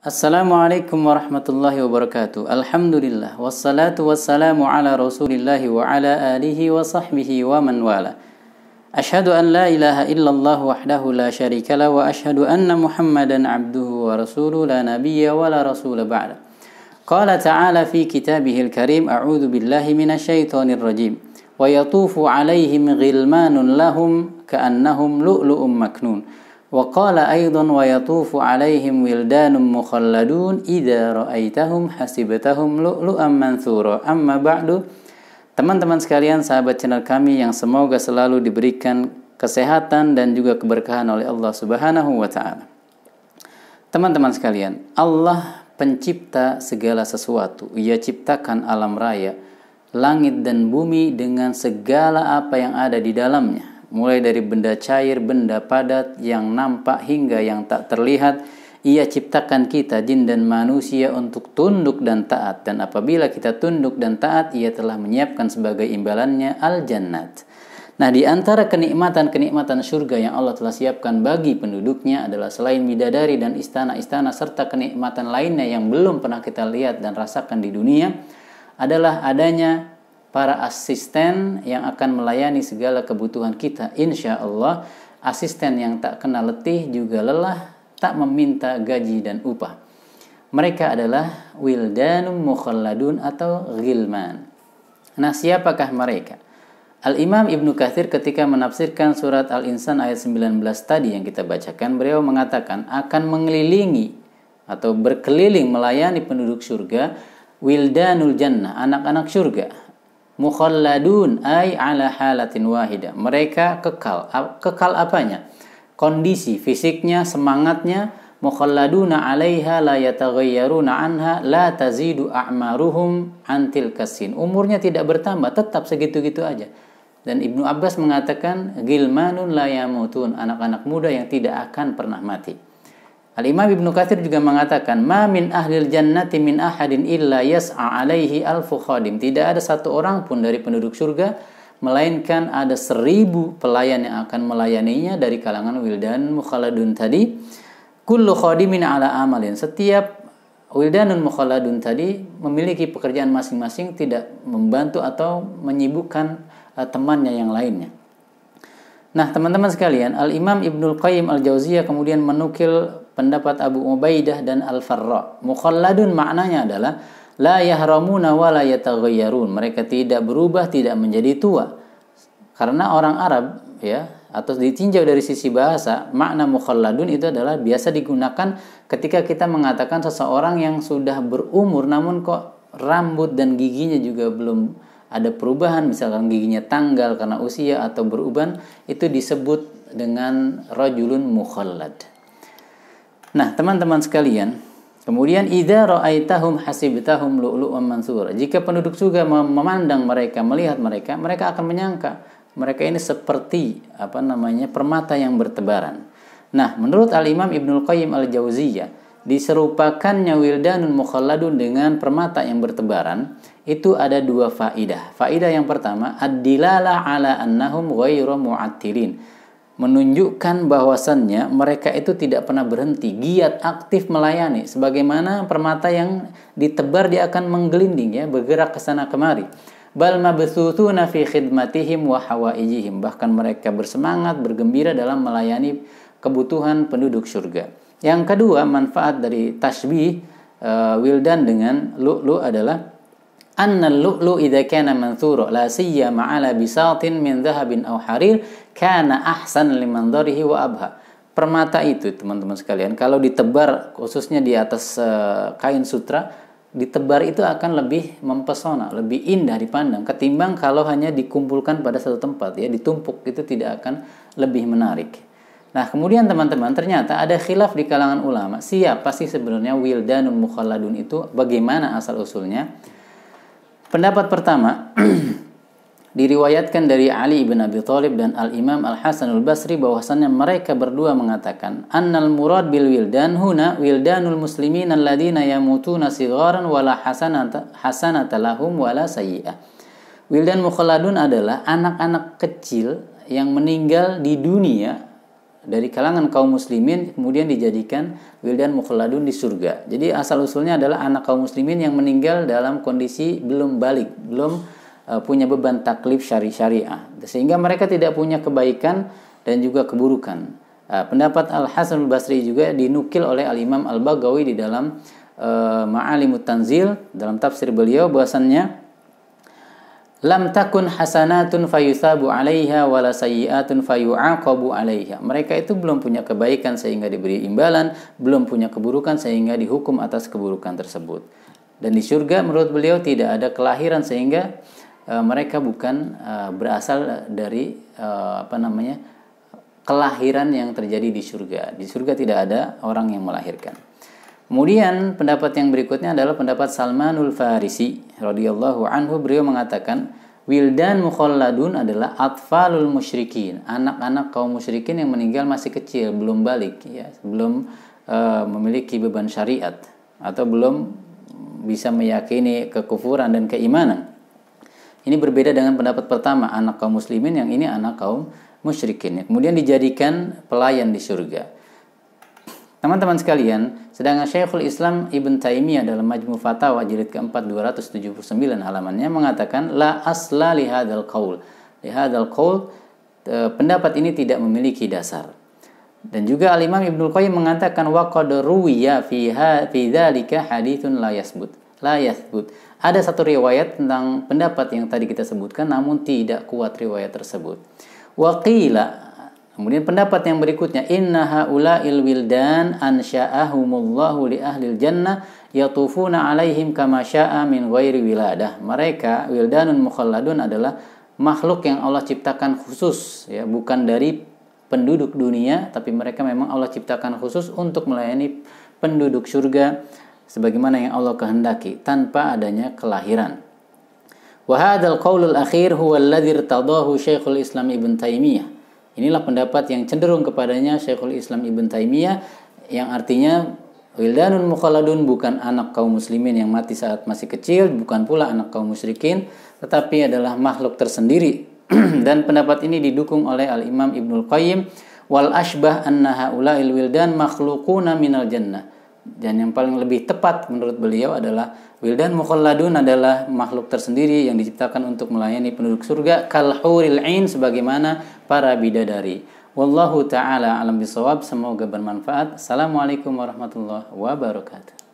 Assalamualaikum warahmatullahi wabarakatuh. Alhamdulillah wassalatu wassalamu ala Rasulillah wa ala alihi wa sahbihi wa man wala. Asyhadu an la ilaha illallah wahdahu la syarika la wa asyhadu anna Muhammadan abduhu wa rasuluhu la nabiyya wa la rasula ba'da. Qala ta'ala fi kitabihil karim a'udzu billahi minasyaitonir rajim. Wa yatufu 'alaihim ghilmanun lahum ka'annahum lu'lu'um maknun. Wa qala aidan wa yatufu 'alaihim wildanun mukhalladun idza ra'aitahum hasibatahum lu'lu'an mansura. Amma ba'du. Teman-teman sekalian, sahabat channel kami yang semoga selalu diberikan kesehatan dan juga keberkahan oleh Allah Subhanahu wa taala. Teman-teman sekalian, Allah pencipta segala sesuatu. Ia ciptakan alam raya, langit dan bumi dengan segala apa yang ada di dalamnya. Mulai dari benda cair, benda padat, yang nampak hingga yang tak terlihat. Ia ciptakan kita, jin dan manusia, untuk tunduk dan taat. Dan apabila kita tunduk dan taat, ia telah menyiapkan sebagai imbalannya al-jannat. Nah, di antara kenikmatan-kenikmatan surga yang Allah telah siapkan bagi penduduknya adalah selain bidadari dan istana-istana serta kenikmatan lainnya yang belum pernah kita lihat dan rasakan di dunia, adalah adanya para asisten yang akan melayani segala kebutuhan kita. Insya Allah, asisten yang tak kenal letih juga lelah, tak meminta gaji dan upah. Mereka adalah wildanum mukhalladun atau ghilman. Nah, siapakah mereka? Al-Imam Ibnu Katsir ketika menafsirkan surat Al-Insan ayat 19 tadi yang kita bacakan, beliau mengatakan akan mengelilingi atau berkeliling melayani penduduk surga wildanul jannah, anak-anak surga. Mukhalladun ay ala halatin wahida. Mereka kekal. Kekal apanya? Kondisi fisiknya, semangatnya. Mukhalladuna 'alaiha la yataghayyaruna anha la tazidu a'maruhum antil kasin. Umurnya tidak bertambah, tetap segitu-gitu aja. Dan Ibnu Abbas mengatakan gilmanun la yamutun, anak-anak muda yang tidak akan pernah mati. Al-Imam Ibnu Katsir juga mengatakan ma min ahlil jannati min ahadin illa yas'a 'alaihi alfu khadim. Tidak ada satu orang pun dari penduduk surga melainkan ada 1000 pelayan yang akan melayaninya dari kalangan wildan mukhalladun tadi. Kullu khadimin ala amalin. Setiap wildanun mukhalladun tadi memiliki pekerjaan masing-masing, tidak membantu atau menyibukkan temannya yang lainnya. Nah, teman-teman sekalian, Al-Imam Ibnul Qayyim Al-Jauziyah kemudian menukil pendapat Abu Ubaidah dan Al-Farra. Mukhalladun maknanya adalah la yahramuna wa la yataghayyarun. Mereka tidak berubah, tidak menjadi tua. Karena orang Arab ya, atau ditinjau dari sisi bahasa, makna mukhalladun itu adalah biasa digunakan ketika kita mengatakan seseorang yang sudah berumur namun kok rambut dan giginya juga belum ada perubahan, misalkan giginya tanggal karena usia atau beruban, itu disebut dengan rajulun mukhallad. Nah, teman-teman sekalian, kemudian idza ra'aitahum hasibtahum lu'lu'an mansura. Jika penduduk surga memandang mereka, melihat mereka, mereka akan menyangka mereka ini seperti permata yang bertebaran. Nah, menurut Al-Imam Ibnul Qayyim Al-Jauziyah, diserupakannya wildanun mukhalladun dengan permata yang bertebaran itu ada 2 faidah. Faidah yang pertama, ad-dilalah ala annahum ghairu mu'attilin. Menunjukkan bahwasannya mereka itu tidak pernah berhenti, giat aktif melayani. Sebagaimana permata yang ditebar, dia akan menggelinding ya, bergerak ke sana kemari. Bal mabthutuna fi khidmatihim wa hawaijihim. Bahkan mereka bersemangat, bergembira dalam melayani kebutuhan penduduk surga. Yang kedua, manfaat dari tasbih wildan dengan lu'lu adalah annal lu'lu idza kana manthura la siyama ala bisatin min dhahabin aw harir kana ahsan limanzarihi wa abha. Permata itu, teman-teman sekalian, kalau ditebar khususnya di atas kain sutra, ditebar itu akan lebih mempesona, lebih indah dipandang ketimbang kalau hanya dikumpulkan pada satu tempat ya, ditumpuk, itu tidak akan lebih menarik. Nah, kemudian teman-teman, ternyata ada khilaf di kalangan ulama, siapa sih sebenarnya wildanun mukhalladun itu, bagaimana asal usulnya? Pendapat pertama diriwayatkan dari Ali bin Abi Thalib dan Al-Imam Al-Hasanul Basri bahwasannya mereka berdua mengatakan annal murad bil wildan huna wildanul muslimin alladziina yamutuna sigharan wala hasanata lahum wala sayyi'ah. Wildan mukhalladun adalah anak-anak kecil yang meninggal di dunia dari kalangan kaum muslimin kemudian dijadikan wildan mukhalladun di surga. Jadi asal usulnya adalah anak kaum muslimin yang meninggal dalam kondisi belum balik, belum punya beban taklif syariah, sehingga mereka tidak punya kebaikan dan juga keburukan. Pendapat Al-Hasan Al-Basri juga dinukil oleh Al-Imam Al-Baghawi di dalam Ma'alimut Tanzil, dalam tafsir beliau bahwasannya lam takun hasanatun fayusabu 'alaiha wala sayyi'atun fayu'aqabu 'alaiha. Mereka itu belum punya kebaikan sehingga diberi imbalan, belum punya keburukan sehingga dihukum atas keburukan tersebut. Dan di surga menurut beliau tidak ada kelahiran sehingga mereka bukan berasal dari kelahiran yang terjadi di surga. Di surga tidak ada orang yang melahirkan. Kemudian pendapat yang berikutnya adalah pendapat Salmanul Farisi radhiyallahu anhu. Beliau mengatakan wildan mukhalladun adalah atfalul musyrikin, anak-anak kaum musyrikin yang meninggal masih kecil, belum balik ya, belum memiliki beban syariat atau belum bisa meyakini kekufuran dan keimanan. Ini berbeda dengan pendapat pertama, anak kaum muslimin, yang ini anak kaum musyrikin. Kemudian dijadikan pelayan di surga. Teman-teman sekalian, sedangkan Syekhul Islam Ibn Taimiyah dalam Majmu' Fatawa jilid keempat 279 halamannya mengatakan la asla li hadzal qaul. Li hadzal qaul, pendapat ini tidak memiliki dasar. Dan juga Al-Imam Ibnu Qayyim mengatakan wa qad ruwiya fi dzalika haditsun la yathbut. Ada satu riwayat tentang pendapat yang tadi kita sebutkan namun tidak kuat riwayat tersebut. Wa qila, kemudian pendapat yang berikutnya, inna haula'il wildan ansha'ahumullahu li ahlil jannah yatufuna alaihim kama sya'a min ghairi wiladah. Mereka wildanun mukhalladun adalah makhluk yang Allah ciptakan khusus ya, bukan dari penduduk dunia, tapi mereka memang Allah ciptakan khusus untuk melayani penduduk surga sebagaimana yang Allah kehendaki tanpa adanya kelahiran. Wa hadzal qaulul akhir huwa alladzi irtadahu Syekhul Islam Ibn Taimiyah. Inilah pendapat yang cenderung kepadanya Syekhul Islam Ibn Taimiyah, yang artinya wildanun mukhalladun bukan anak kaum muslimin yang mati saat masih kecil, bukan pula anak kaum musyrikin, tetapi adalah makhluk tersendiri. Dan pendapat ini didukung oleh Al-Imam Ibnul Qayyim, wal ashbah anna haula'il wildan makhluquna minal jannah. Dan yang paling lebih tepat menurut beliau adalah wildan mukhalladun adalah makhluk tersendiri yang diciptakan untuk melayani penduduk surga, kal huril ain, sebagaimana para bidadari. Wallahu taala alam bisawab. Semoga bermanfaat. Assalamualaikum warahmatullahi wabarakatuh.